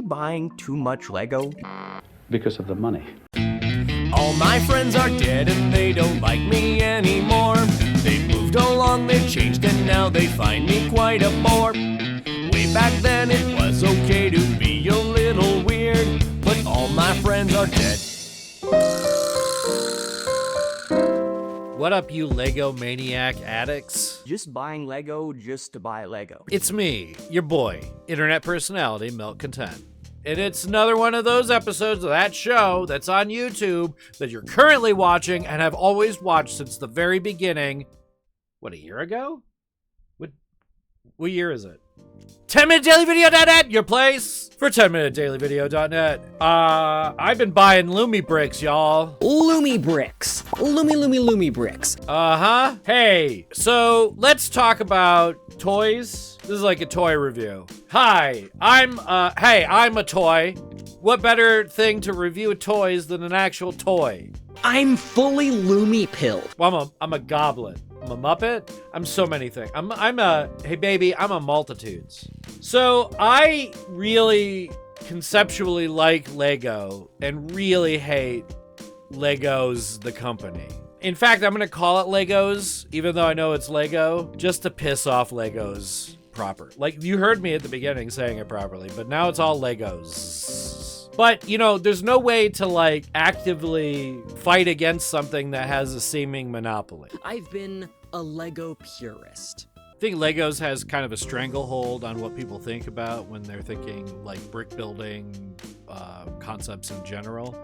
buying too much Lego? Because of the money. All my friends are dead and they don't like me anymore. They've moved along, they've changed, and now they find me quite a bore. Way back then it was okay to be a little weird, but all my friends are dead. What up, you Lego maniac addicts? Just buying Lego just to buy Lego. It's me, your boy, internet personality Milk Content. And it's another one of those episodes of that show that's on YouTube that you're currently watching and have always watched since the very beginning. What, a year ago? What year is it? 10minutedailyvideo.net, your place for 10minutedailyvideo.net. I've been buying Lumibricks, y'all. Lumibricks. Lumibricks. Uh-huh. Hey, so let's talk about toys. This is like a toy review. Hi, I'm a toy. What better thing to review toys than an actual toy? I'm fully Lumipilled. Well, I'm a goblin. I'm a Muppet. I'm so many things. I'm a multitudes. So I really conceptually like Lego and really hate Legos the company. In fact, I'm gonna call it Legos, even though I know it's Lego, just to piss off Legos proper. Like, you heard me at the beginning saying it properly, but now it's all Legos. But, you know, there's no way to, like, actively fight against something that has a seeming monopoly. I've been a Lego purist. I think Legos has kind of a stranglehold on what people think about when they're thinking, like, brick building concepts in general.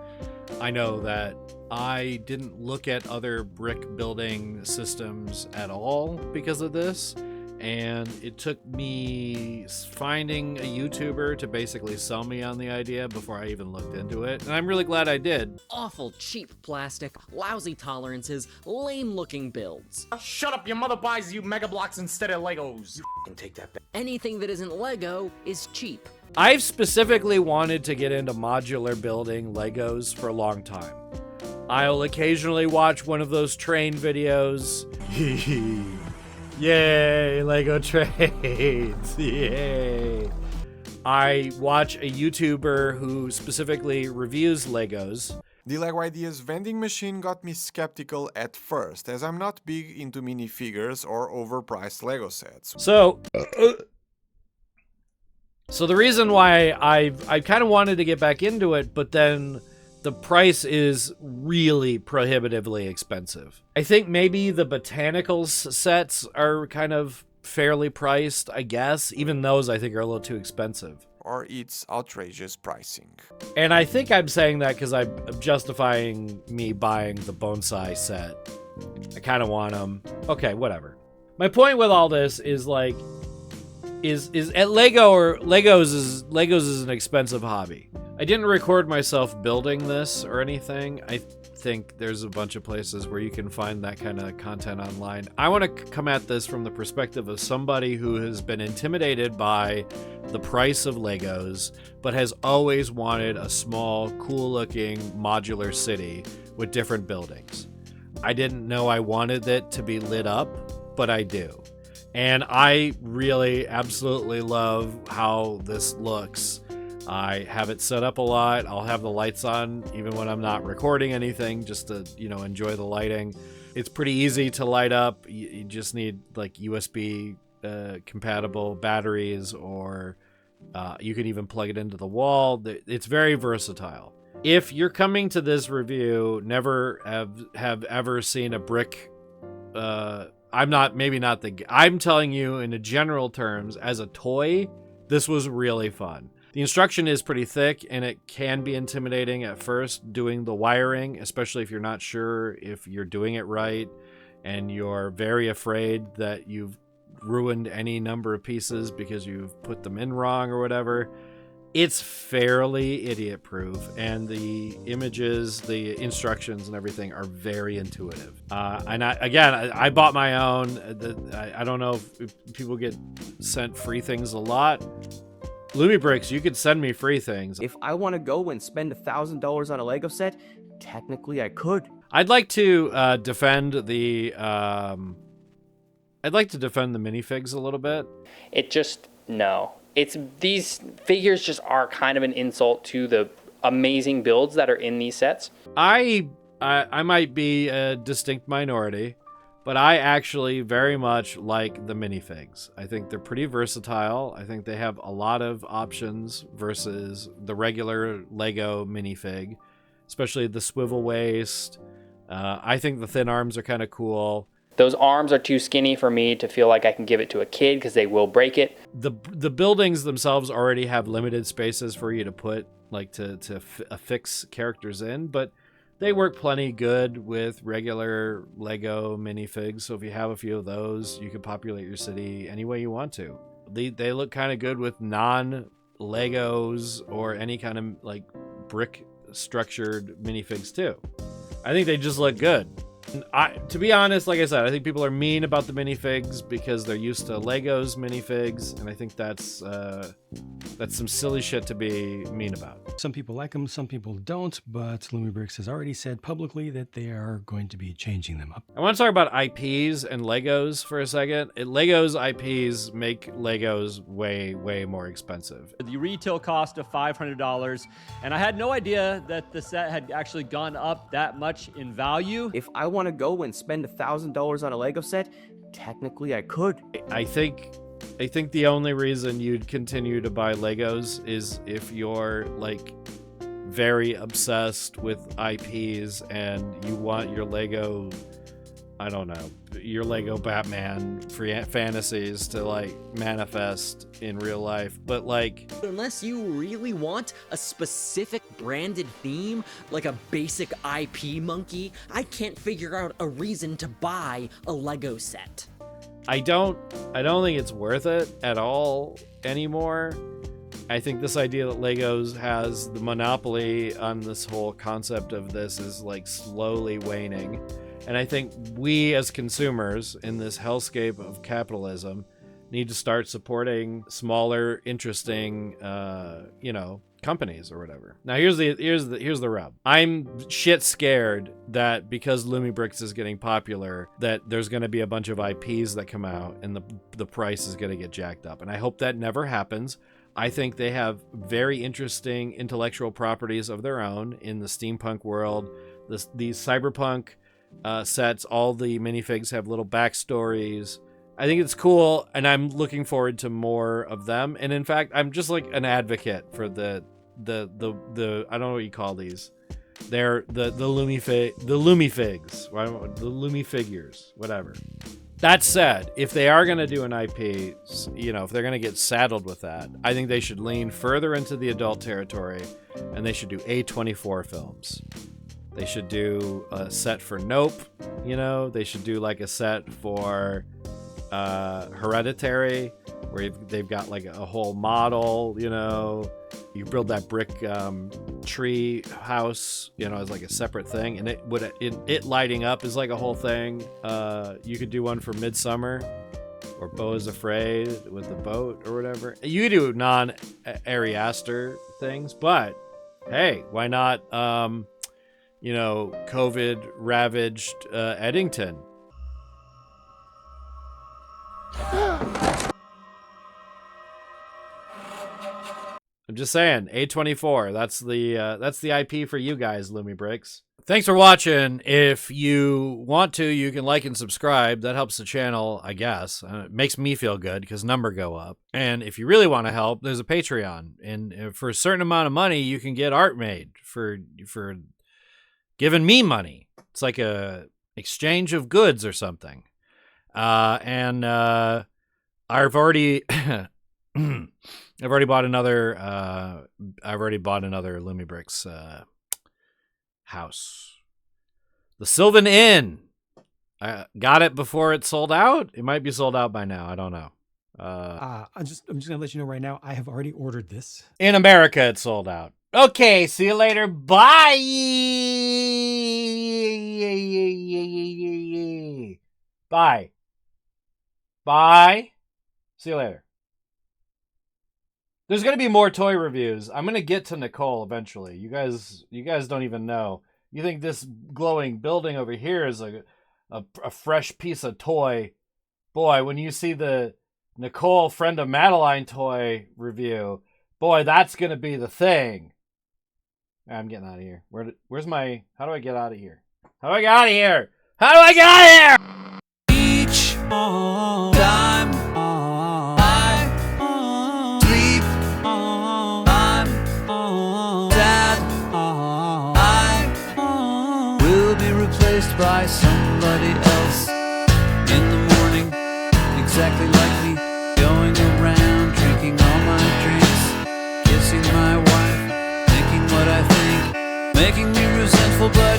I know that I didn't look at other brick building systems at all because of this. And it took me finding a YouTuber to basically sell me on the idea before I even looked into it. And I'm really glad I did. Awful cheap plastic, lousy tolerances, lame-looking builds. Shut up, your mother buys you Mega Bloks instead of Legos. You can take that back. Anything that isn't Lego is cheap. I've specifically wanted to get into modular building Legos for a long time. I'll occasionally watch one of those train videos. Yay, Lego trains, yay. I watch a YouTuber who specifically reviews Legos. The Lego Ideas vending machine got me skeptical at first, as I'm not big into minifigures or overpriced Lego sets. So the reason why I kind of wanted to get back into it, but then the price is really prohibitively expensive. I think maybe the botanicals sets are kind of fairly priced, I guess. Even those I think are a little too expensive. Or it's outrageous pricing. And I think I'm saying that because I'm justifying me buying the bonsai set. I kind of want them. Okay, whatever. My point with all this is like, is at Legos is an expensive hobby. I didn't record myself building this or anything. I think there's a bunch of places where you can find that kind of content online. I want to come at this from the perspective of somebody who has been intimidated by the price of Legos, but has always wanted a small, cool-looking modular city with different buildings. I didn't know I wanted it to be lit up, but I do. And I really absolutely love how this looks. I have it set up a lot. I'll have the lights on even when I'm not recording anything, just to, you know, enjoy the lighting. It's pretty easy to light up. You just need like USB compatible batteries, or you can even plug it into the wall. It's very versatile. If you're coming to this review, never have ever seen a brick, I'm telling you in a general terms, as a toy, this was really fun. The instruction is pretty thick, and it can be intimidating at first doing the wiring, especially if you're not sure if you're doing it right, and you're very afraid that you've ruined any number of pieces because you've put them in wrong or whatever. It's fairly idiot-proof, and the images, the instructions, and everything are very intuitive. I bought my own. I don't know if people get sent free things a lot. Lumibricks, you could send me free things. If I want to go and spend $1,000 on a Lego set, technically I could. I'd like to defend the minifigs a little bit. No. These figures just are kind of an insult to the amazing builds that are in these sets. I might be a distinct minority, but I actually very much like the minifigs. I think they're pretty versatile. I think they have a lot of options versus the regular Lego minifig, especially the swivel waist. I think the thin arms are kind of cool. Those arms are too skinny for me to feel like I can give it to a kid because they will break it. The buildings themselves already have limited spaces for you to put, like to affix characters in, but they work plenty good with regular Lego minifigs. So if you have a few of those, you can populate your city any way you want to. They look kind of good with non-Legos or any kind of like brick structured minifigs too. I think they just look good. To be honest, like I said, I think people are mean about the minifigs because they're used to Legos minifigs, and I think that's some silly shit to be mean about. Some people like them, some people don't, but Lumibricks has already said publicly that they are going to be changing them up. I want to talk about IPs and Legos for a second. Legos IPs make Legos way, way more expensive. The retail cost of $500, and I had no idea that the set had actually gone up that much in value. If I want to go and spend $1,000 on a Lego set, technically I could. I think the only reason you'd continue to buy Legos is if you're like very obsessed with IPs and you want your Lego, I don't know, your Lego Batman fantasies to like manifest in real life. But like, Unless you really want a specific branded theme, like a basic IP monkey, I can't figure out a reason to buy a Lego set. I don't think it's worth it at all anymore. I think this idea that Legos has the monopoly on this whole concept of this is like slowly waning. And I think we as consumers in this hellscape of capitalism need to start supporting smaller, interesting, companies or whatever. Now here's the rub. I'm shit scared that because Lumibricks is getting popular, that there's going to be a bunch of IPs that come out and the price is going to get jacked up. And I hope that never happens. I think they have very interesting intellectual properties of their own in the steampunk world. These cyberpunk sets, all the minifigs have little backstories. I think it's cool, and I'm looking forward to more of them. And in fact, I'm just like an advocate for the I don't know what you call these. They're the Lumifigs, the Lumifigures, whatever. That said, if they are going to do an IP, if they're going to get saddled with that, I think they should lean further into the adult territory, and they should do A24 films. They should do a set for Nope, they should do like a set for Hereditary, where they've got like a whole model, you build that brick tree house, as like a separate thing, and it lighting up is like a whole thing. You could do one for Midsummer or Beau is Afraid with the boat or whatever. You could do non-Ariaster things, but hey, why not, COVID ravaged Eddington? I'm just saying, A24. That's the IP for you guys, Lumibricks. Thanks for watching. If you want to, you can like and subscribe. That helps the channel, I guess. It makes me feel good because numbers go up. And if you really want to help, there's a Patreon, and for a certain amount of money, you can get art made for giving me money. It's like a exchange of goods or something. And I've already bought another Lumibricks house. The Sylvan Inn. I got it before it sold out. It might be sold out by now. I don't know. I'm just gonna let you know right now, I have already ordered this. In America, it sold out. Okay, see you later. Bye. Bye. Bye. See you later. There's going to be more toy reviews. I'm going to get to Nicole eventually. You guys don't even know. You think this glowing building over here is a fresh piece of toy. Boy, when you see the Nicole, friend of Madeline toy review. Boy, that's gonna be the thing. I'm getting out of here. Where's my? How do I get out of here? How do I get out of here? How do I get out of here? Each time I sleep, I'm sad. I will be replaced by somebody else in the morning, exactly like me, going around drinking all my drinks, kissing my wife, thinking what I think, making me resentful, but